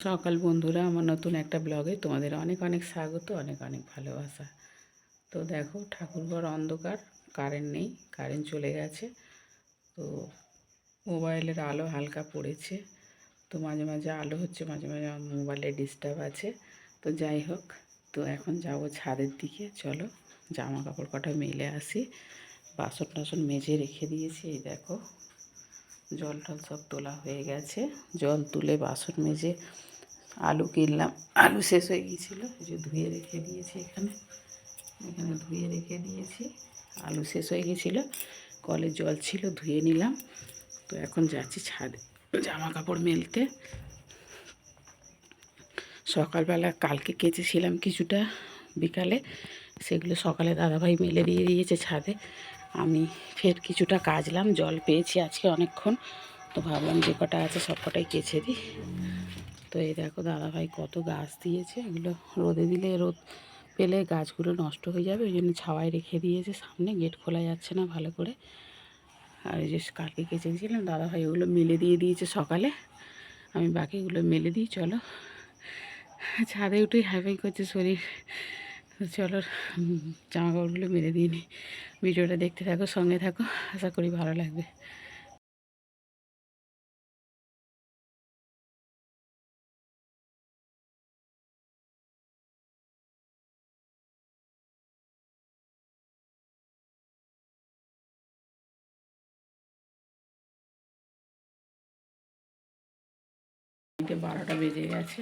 সকাল বন্ধুরা, আমার নতুন একটা ব্লগে তোমাদের অনেক অনেক স্বাগত, অনেক অনেক ভালোবাসা। তো দেখো, ঠাকুরঘর অন্ধকার, কারেন্ট নেই, কারেন্ট চলে গেছে। তো মোবাইলের আলো হালকা পড়েছে, তো মাঝে মাঝে আলো হচ্ছে, মাঝে মাঝে আমার মোবাইলে ডিস্টার্ব আছে। তো যাই হোক, তো এখন যাব ছাদের দিকে। চলো জামা কাপড় কটা মেলে আসি। বাসন টাসন মেজে রেখে দিয়েছি। এই দেখো, জল টল সব তোলা হয়ে গেছে। জল তুলে বাসন মেজে আলু কিনলাম, আলু শেষ হয়ে গিয়েছিলো, যে ধুয়ে রেখে দিয়েছি। এখানে এখানে ধুয়ে রেখে দিয়েছি। আলু শেষ হয়ে গিয়েছিলো, কলের জল ছিল, ধুয়ে নিলাম। তো এখন যাচ্ছি ছাদে জামা কাপড় মেলতে। সকালবেলা কালকে কেচেছিলাম কিছুটা বিকালে, সেগুলো সকালে দাদাভাই মেলে দিয়ে দিয়েছে ছাদে। আমি ফের কিছুটা কাচলাম, জল পেয়েছি আজকে অনেকক্ষণ। তো ভাবলাম যে কটা আছে সব কটাই কেচে দিই। তো এই দেখো, দাদাভাই কত গাছ দিয়েছে। এগুলো রোদে দিলে, রোদ পেলে গাছগুলো নষ্ট হয়ে যাবে, ওই জন্য ছাওয়ায় রেখে দিয়েছে। সামনে গেট খোলা যাচ্ছে না ভালো করে। আর এই যে কালকে কেচে দিয়েছিলাম, দাদাভাই ওগুলো মেলে দিয়ে দিয়েছে সকালে। আমি বাকিগুলো মেলে দিই। চলো ছাদে উঠেই হাইফাই করছে শরীর। চলো জামা কাপড়গুলো মেলে দিয়ে নিই। ভিডিওটা দেখতে থাকো, সঙ্গে থাকো, আশা করি ভালো লাগবে। বারোটা বেজে গেছে,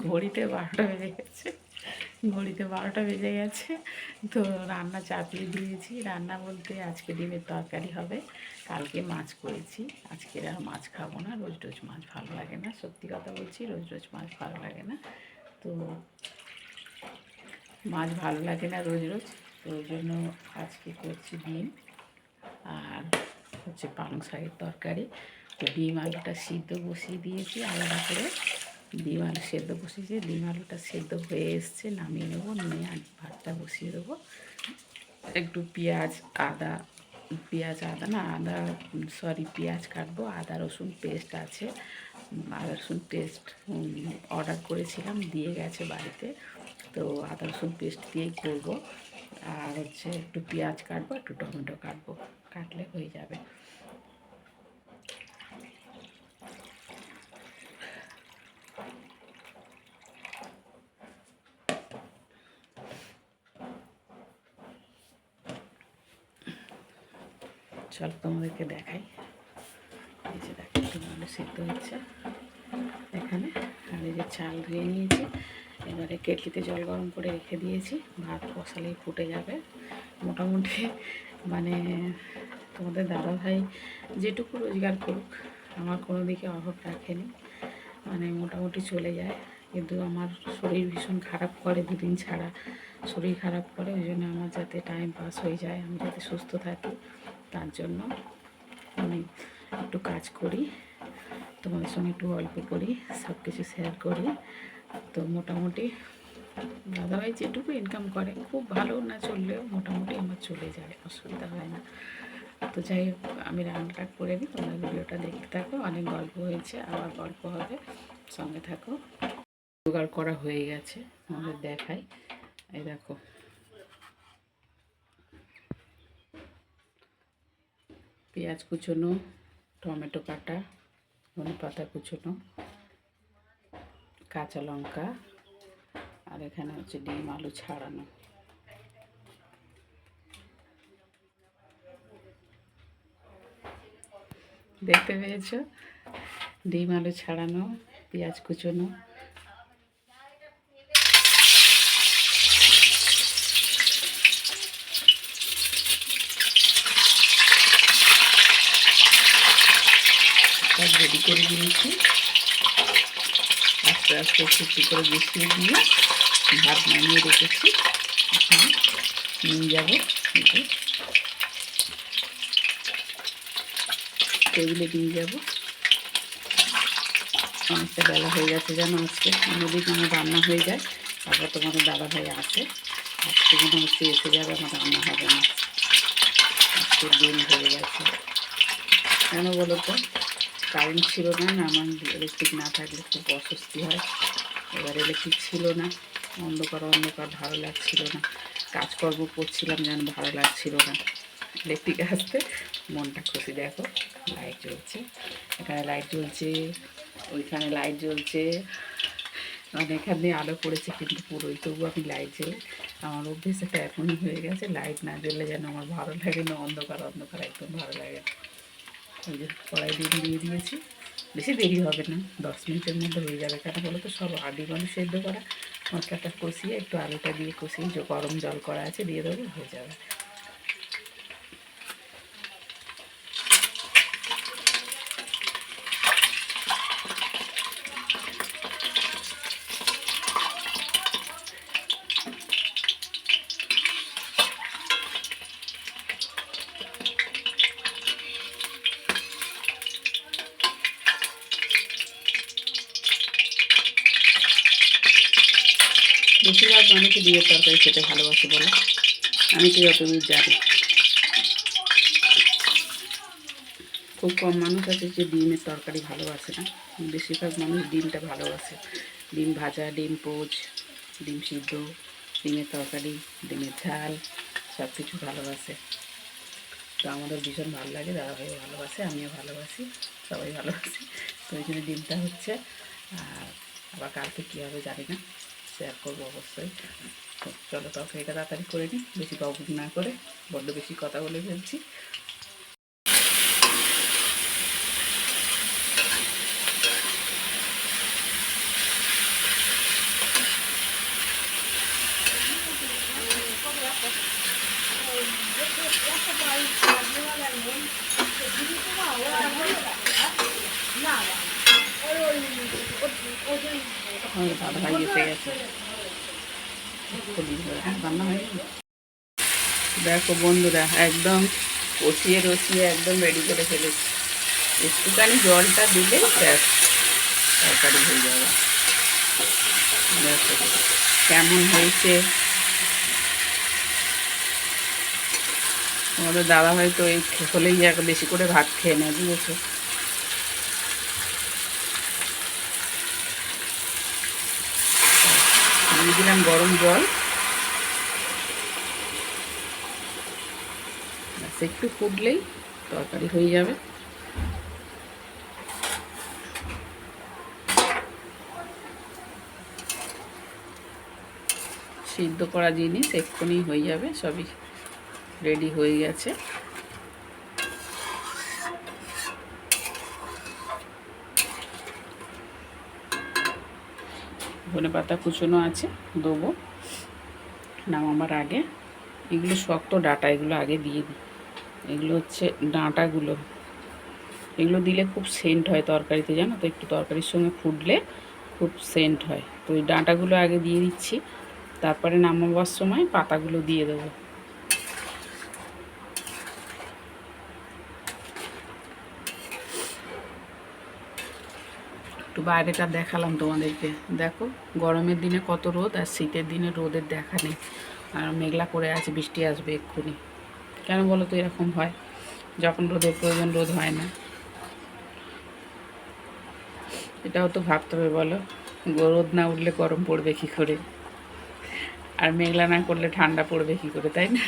ঘড়িতে 12টা বেজে গেছে, ঘড়িতে 12টা বেজে গেছে। তো রান্না চাপিয়ে দিয়েছি। রান্না বলতে আজকে ডিমের তরকারি হবে, কালকে মাছ করেছি। আজকে আর মাছ খাবো না, রোজ রোজ মাছ ভালো লাগে না, সত্যি কথা বলছি, রোজ রোজ মাছ ভালো লাগে না। তো মাছ ভালো লাগে না রোজ রোজ, তো ওই জন্য আজকে করছি ডিম আর হচ্ছে পালং শাকের তরকারি। তো ডিম আলুটা সিদ্ধ বসিয়ে দিয়েছি আলাদা করে। ডিম আলু সেদ্ধ বসিয়েছি, ডিম আলুটা সেদ্ধ হয়ে এসছে, নামিয়ে নেবো, নিয়ে আর ভাতটা বসিয়ে দেবো। একটু পেঁয়াজ আদা, পেঁয়াজ কাটবো। আদা রসুন পেস্ট আছে, আদা রসুন পেস্ট অর্ডার করেছিলাম, দিয়ে গেছে বাড়িতে। তো আদা রসুন পেস্ট দিয়েই করবো। আর হচ্ছে একটু পেঁয়াজ কাটবো, একটু টমেটো কাটবো, কাটলে হয়ে যাবে। চল তোমাদেরকে দেখাই। এই যে দেখো, একটু সিদ্ধ হচ্ছে এখানে। আর এই যে চাল ধুয়ে নিয়েছি, এবারে কেটলিতে জল গরম করে রেখে দিয়েছি। ভাত বসালেই ফুটে যাবে মোটামুটি। মানে তোমাদের দাদাভাই যেটুকু রোজগার করুক, আমার কোনো দিকে অভাব রাখেনি, মানে মোটামুটি চলে যায়। কিন্তু আমার শরীর ভীষণ খারাপ করে, দুদিন ছাড়া শরীর খারাপ করে। ওই জন্য আমার যাতে টাইম পাস হয়ে যায়, আমি যাতে সুস্থ থাকি, তার জন্য আমি একটু কাজ করি, তোমাদের সঙ্গে একটু গল্প করি, সব কিছু শেয়ার করি। তো মোটামুটি দাদাভাই যেটুকু ইনকাম করে, খুব ভালো না চললেও মোটামুটি আমার চলে যায়, অসুবিধা হয় না। তো যাই হোক, আমি রান্নাটা করে দিই, তোমরা ভিডিওটা দেখতে থাকো। অনেক গল্প হয়েছে, আবার গল্প হবে, সঙ্গে থাকো। জোগাড় করা হয়ে গেছে, আমাদের দেখাই। এই দেখো, পেঁয়াজ কুচোনো, টমেটো কাটা, ধনে পাতা কুচোনো, কাঁচা লঙ্কা, আর এখানে হচ্ছে ডিম আলু ছাড়ানো। দেখতে পেয়েছো, ডিম আলু ছাড়ানো, পেঁয়াজ কুচোনো। সব রেডি করে দিয়েছি, আস্তে আস্তে একটু করে গুছিয়ে দিয়ে ভাত নামিয়ে রেখেছি। এখানে নিয়ে যাবো, টেবিলে দিয়ে যাবো। অনেকটা বেলা হয়ে গেছে যেন আজকে, অন্যদিকে আমার রান্না হয়ে যায়, তারপর তোমাদের দাদাভাই আসে। আজকে মনে হচ্ছে এসে যাবে, আমার রান্না হবে না, আজকে দিন হয়ে গেছে। কেন বলো তো, কারেন্ট ছিল না, আমার ইলেকট্রিক না থাকলে খুব অস্বস্তি হয়। এবার ইলেকট্রিক ছিল না, অন্ধকার অন্ধকার, ভালো লাগছিল না, কাজকর্ম করছিলাম যেন ভালো লাগছিল না। ইলেকট্রিক আসতে মনটা খুশি। দেখো লাইট জ্বলছে, এখানে লাইট জ্বলছে, ওইখানে লাইট জ্বলছে, মানে এখান দিয়ে আলো পড়েছে কিন্তু পুরোই, তবু আমি লাইট জ্বলে আমার অভ্যেস একটা এখনই হয়ে গেছে। লাইট না জ্বললে যেন আমার ভালো লাগে না, অন্ধকার অন্ধকার একদম ভালো লাগে। ওই যে কড়াই দিয়ে দিয়েছি, বেশি দেরি হবে না, 10 মিনিটের মধ্যে হয়ে যাবে। কেন বলো তো, সব আদি মানুষ সেদ্ধ করা, মশলাটা কষিয়ে একটু আলুটা দিয়ে কষিয়ে যে গরম জল করা আছে দিয়ে দেবো, হয়ে যাবে। বেশিরভাগ মানুষই ডিমের তরকারি খেতে ভালোবাসে বলে, আমি তো যতদূর জানি। খুব কম মানুষ আছে যে ডিমের তরকারি ভালোবাসে না, বেশিরভাগ মানুষ ডিমটা ভালোবাসে। ডিম ভাজা, ডিম পোচ, ডিম সিদ্ধ, ডিমের তরকারি, ডিমের ঝাল, সব কিছু ভালোবাসে। তো আমাদের ভীষণ ভালো লাগে, দাদাভাইও ভালোবাসে, আমিও ভালোবাসি, সবাই ভালোবাসি। তো ওই জন্য ডিমটা হচ্ছে। আর আবার কালকে কী হবে জানি না, শেয়ার করবো অবশ্যই। তো চলো তরকারিটা তাড়াতাড়ি করে নিই, বেশি বকবক না করে, বড্ড বেশি কথা বলে ফেলছি। দাদাভাই এসে গেছে, রান্না হয়ে গেল। দেখো বন্ধুরা, একদম কষিয়ে রসিয়ে একদম রেডি করে ফেলেছি। একটুখানি জলটা দিলে ব্যাস তরকারি হয়ে যাবে। দেখো কেমন হয়েছে। আমাদের দাদা হয়তো এই হলেই বেশি করে ভাত খেয়ে নেয়, বুঝেছো। দিয়ে দিলাম গরম জল, একটু ফুটলেই তরকারি হয়ে যাবে। সিদ্ধ করা জিনিস এক্ষুনি হয়ে যাবে, সবই রেডি হয়ে গেছে। ধনে পাতা কুচনো আছে, দেবো নামাবার আগে। এগুলো শক্ত ডাঁটা, এগুলো আগে দিয়ে দিই। এগুলো হচ্ছে ডাঁটাগুলো, এগুলো দিলে খুব সেন্ট হয় তরকারিতে, জানো তো, একটু তরকারির সঙ্গে ফুটলে খুব সেন্ট হয়। তো ওই ডাঁটাগুলো আগে দিয়ে দিচ্ছি, তারপরে নামাবার সময় পাতাগুলো দিয়ে দেবো। একটু বাইরেটা দেখালাম তোমাদেরকে। দেখো গরমের দিনে কত রোদ, আর শীতের দিনে রোদের দেখা নেই, আর মেঘলা করে আছে, বৃষ্টি আসবে এক্ষুনি। কেন বলো তো এরকম হয়? যখন রোদের প্রয়োজন রোদ হয় না, এটাও তো ভাবতে হবে বলো। রোদ না উঠলে গরম পড়বে কী করে, আর মেঘলা না করলে ঠান্ডা পড়বে কী করে, তাই না?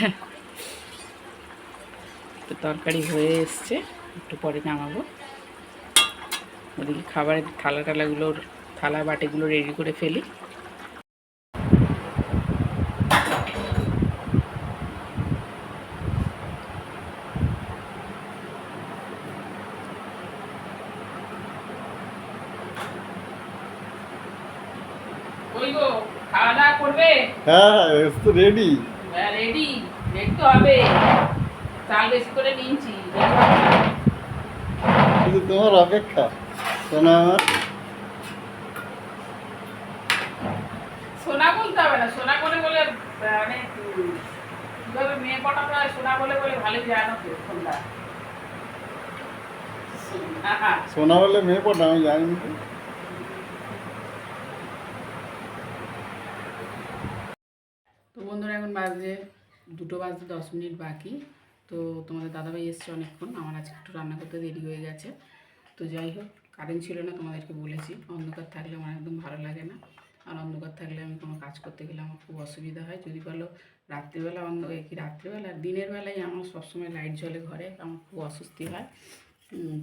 তো তরকারি হয়ে এসছে, একটু পরে নামাবো। ওদিকে খাবারের থালা বাটিগুলো রেডি করে ফেলি। খাওয়া দাওয়া করবে? হ্যাঁ, তো রেডি। রেডি রেডি তো হবে, চাল বেশি করে নিয়েছি। কিন্তু তোমার অপেক্ষা, শোনা আমার। সোনা বলতে হবে না, সোনা বলে বলে মানে কিভাবে মেয়ে পটানো হয়, সোনা বলে বলে ভালো জানো তো ফোনটা। শোনা বলে মেয়ে পড়া আমি জানি না। তো বন্ধুরা এখন বাজে 2টো বাজতে 10 মিনিট বাকি। তো তোমাদের দাদাভাই এসছে অনেকক্ষণ, আমার আজকে একটু রান্না করতে দেরি হয়ে গেছে। তো যাই হোক, কারেন্ট ছিল না, তোমাদেরকে বলেছি। অন্ধকার থাকলে আমার একদম ভালো লাগে না, আর অন্ধকার থাকলে আমি কোনো কাজ করতে গেলে আমার খুব অসুবিধা হয়। যদি বলো রাত্রিবেলা রাত্রিবেলা আর দিনের বেলায় আমার সবসময় লাইট জ্বলে ঘরে, আমার খুব অস্বস্তি হয়।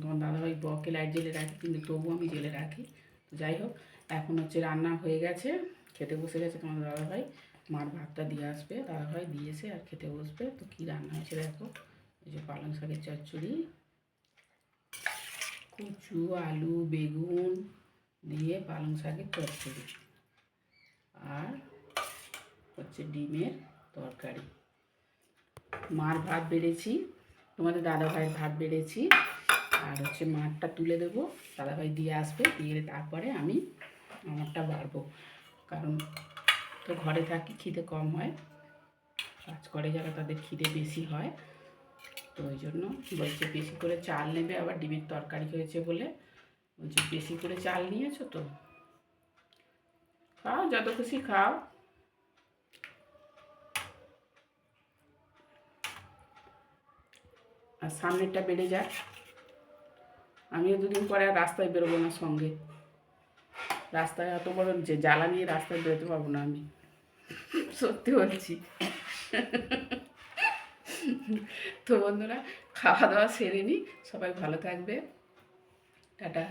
তোমার দাদাভাই বকে লাইট জ্বেলে রাখি, কিন্তু তবুও আমি জ্বেলে রাখি। তো যাই হোক, এখন হচ্ছে রান্না হয়ে গেছে, খেতে বসে গেছে তোমার দাদাভাই। মার ভাতটা দিয়ে আসবে, দাদাভাই দিয়েছে আর খেতে বসবে। তো কী রান্না হয়েছে দেখো, এই যে পালং শাকের চচ্চড়ি, কচু, আলু, বেগুন দিয়ে পালং শাকের চচ্চড়ি, আর হচ্ছে ডিমের তরকারি। মার ভাত বেড়েছি, তোমাদের দাদাভাইয়ের ভাত বেড়েছি, আর হচ্ছে মারটা তুলে দেবো, দাদাভাই দিয়ে আসবে, দিয়ে তারপরে আমি আমারটা বাড়বো। কারণ তো ঘরে থাকি, খিদে কম হয়, কাজ করে যারা তাদের খিদে বেশি হয়। তো ওই জন্য বলছে বেশি করে চাল নেবে, আবার ডিমের তরকারি হয়েছে বলে বলছে বেশি করে চাল নিয়েছো তো, খাও যত খুশি খাও। আর সামনেরটা বেড়ে যাক, আমিও দুদিন পরে আর রাস্তায় বেরোবো না সঙ্গে। রাস্তায় এত বড় যে জ্বালা নিয়ে রাস্তায় বেরোতে পারবো না আমি, সত্যি বলছি। তো বন্ধুরা, খাওয়া দাওয়া সেরে নিই, সবাই ভালো থাকবে, টাটা।